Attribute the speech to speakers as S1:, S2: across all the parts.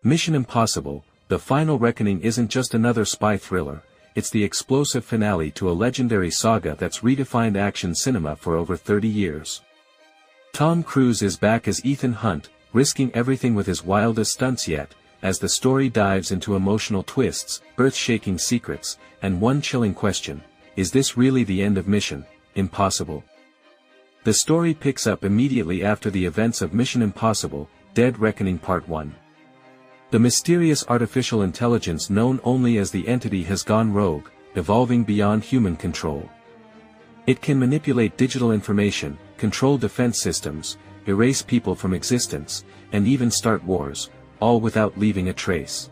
S1: Mission Impossible: The Final Reckoning isn't just another spy thriller, it's the explosive finale to a legendary saga that's redefined action cinema for over 30 years. Tom Cruise is back as Ethan Hunt, risking everything with his wildest stunts yet, as the story dives into emotional twists, earth-shaking secrets, and one chilling question: is this really the end of Mission Impossible? The story picks up immediately after the events of Mission Impossible: Dead Reckoning Part 1. The mysterious artificial intelligence known only as the Entity has gone rogue, evolving beyond human control. It can manipulate digital information, control defense systems, erase people from existence, and even start wars, all without leaving a trace.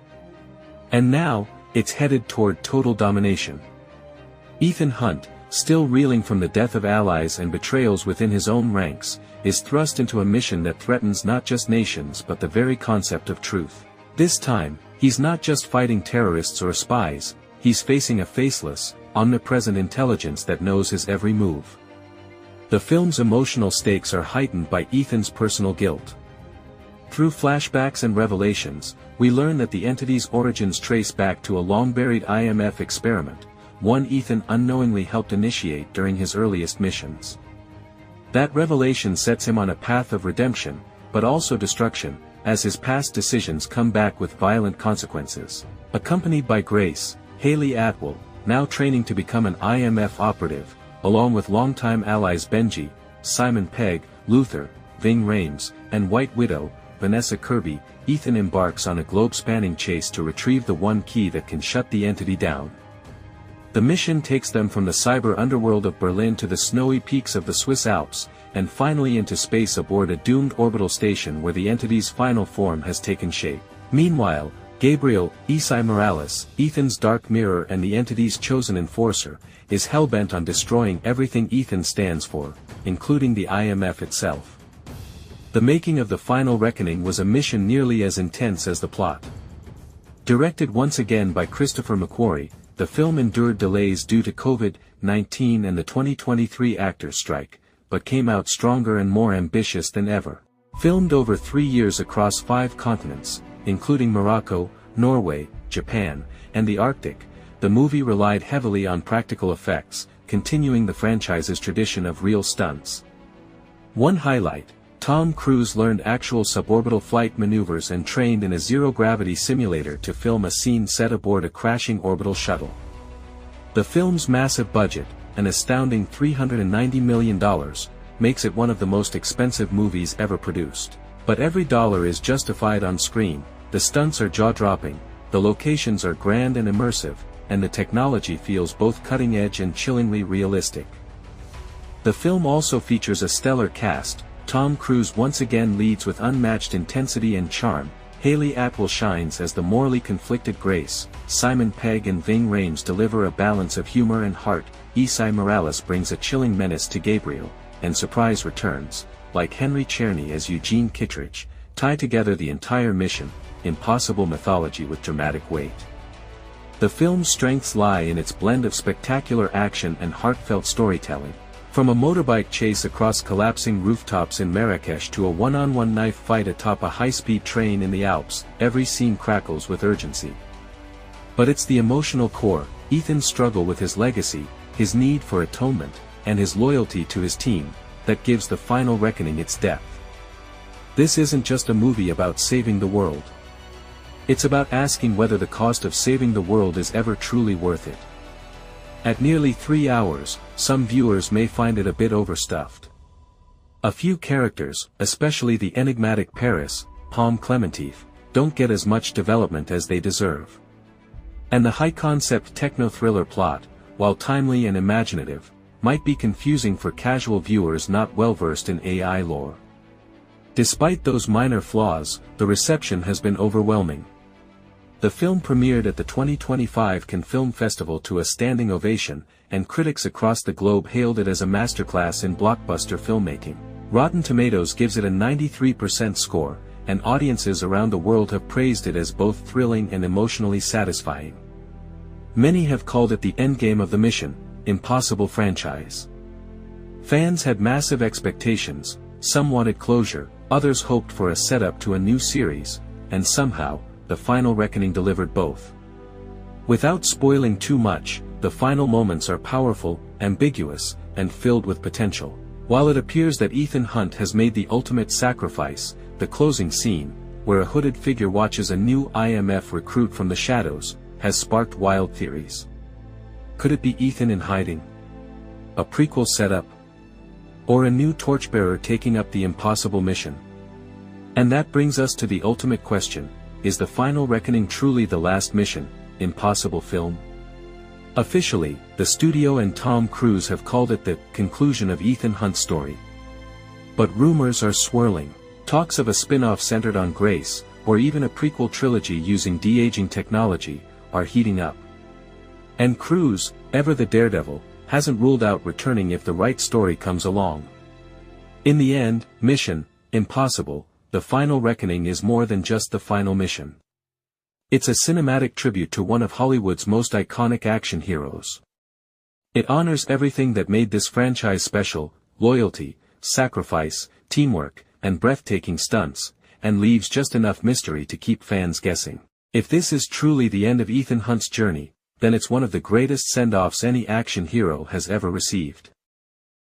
S1: And now, it's headed toward total domination. Ethan Hunt, still reeling from the death of allies and betrayals within his own ranks, is thrust into a mission that threatens not just nations but the very concept of truth. This time, he's not just fighting terrorists or spies, he's facing a faceless, omnipresent intelligence that knows his every move. The film's emotional stakes are heightened by Ethan's personal guilt. Through flashbacks and revelations, we learn that the Entity's origins trace back to a long-buried IMF experiment, one Ethan unknowingly helped initiate during his earliest missions. That revelation sets him on a path of redemption, but also destruction, as his past decisions come back with violent consequences. Accompanied by Grace, Haley Atwell, now training to become an IMF operative, along with longtime allies Benji, Simon Pegg, Luther, Ving Rhames, and White Widow, Vanessa Kirby, Ethan embarks on a globe-spanning chase to retrieve the one key that can shut the Entity down. The mission takes them from the cyber underworld of Berlin to the snowy peaks of the Swiss Alps, and finally into space aboard a doomed orbital station where the Entity's final form has taken shape. Meanwhile, Gabriel, Esai Morales, Ethan's dark mirror and the Entity's chosen enforcer, is hell-bent on destroying everything Ethan stands for, including the IMF itself. The making of The Final Reckoning was a mission nearly as intense as the plot. Directed once again by Christopher McQuarrie, the film endured delays due to COVID-19 and the 2023 actors' strike, but came out stronger and more ambitious than ever. Filmed over 3 years across 5 continents, including Morocco, Norway, Japan, and the Arctic, the movie relied heavily on practical effects, continuing the franchise's tradition of real stunts. One highlight: Tom Cruise learned actual suborbital flight maneuvers and trained in a zero-gravity simulator to film a scene set aboard a crashing orbital shuttle. The film's massive budget, an astounding $390 million, makes it one of the most expensive movies ever produced. But every dollar is justified on screen, the stunts are jaw-dropping, the locations are grand and immersive, and the technology feels both cutting-edge and chillingly realistic. The film also features a stellar cast. Tom Cruise once again leads with unmatched intensity and charm, Haley Atwell shines as the morally conflicted Grace, Simon Pegg and Ving Rhames deliver a balance of humor and heart, Esai Morales brings a chilling menace to Gabriel, and surprise returns, like Henry Czerny as Eugene Kittredge, tie together the entire Mission Impossible mythology with dramatic weight. The film's strengths lie in its blend of spectacular action and heartfelt storytelling. From a motorbike chase across collapsing rooftops in Marrakesh to a one-on-one knife fight atop a high-speed train in the Alps, every scene crackles with urgency. But it's the emotional core, Ethan's struggle with his legacy, his need for atonement, and his loyalty to his team, that gives The Final Reckoning its depth. This isn't just a movie about saving the world. It's about asking whether the cost of saving the world is ever truly worth it. At nearly 3 hours, some viewers may find it a bit overstuffed. A few characters, especially the enigmatic Paris, Palm Clementif, don't get as much development as they deserve. And the high-concept techno-thriller plot, while timely and imaginative, might be confusing for casual viewers not well-versed in AI lore. Despite those minor flaws, the reception has been overwhelming. The film premiered at the 2025 Cannes Film Festival to a standing ovation, and critics across the globe hailed it as a masterclass in blockbuster filmmaking. Rotten Tomatoes gives it a 93% score, and audiences around the world have praised it as both thrilling and emotionally satisfying. Many have called it the endgame of the Mission Impossible franchise. Fans had massive expectations, some wanted closure, others hoped for a setup to a new series, and somehow, The Final Reckoning delivered both. Without spoiling too much, the final moments are powerful, ambiguous, and filled with potential. While it appears that Ethan Hunt has made the ultimate sacrifice, the closing scene, where a hooded figure watches a new IMF recruit from the shadows, has sparked wild theories. Could it be Ethan in hiding? A prequel setup? Or a new torchbearer taking up the impossible mission? And that brings us to the ultimate question: is The Final Reckoning truly the last mission, impossible film? Officially, the studio and Tom Cruise have called it the conclusion of Ethan Hunt's story. But rumors are swirling. Talks of a spin-off centered on Grace, or even a prequel trilogy using de-aging technology, are heating up. And Cruise, ever the daredevil, hasn't ruled out returning if the right story comes along. In the end, Mission Impossible: The Final Reckoning is more than just the final mission. It's a cinematic tribute to one of Hollywood's most iconic action heroes. It honors everything that made this franchise special: loyalty, sacrifice, teamwork, and breathtaking stunts, and leaves just enough mystery to keep fans guessing. If this is truly the end of Ethan Hunt's journey, then it's one of the greatest send-offs any action hero has ever received.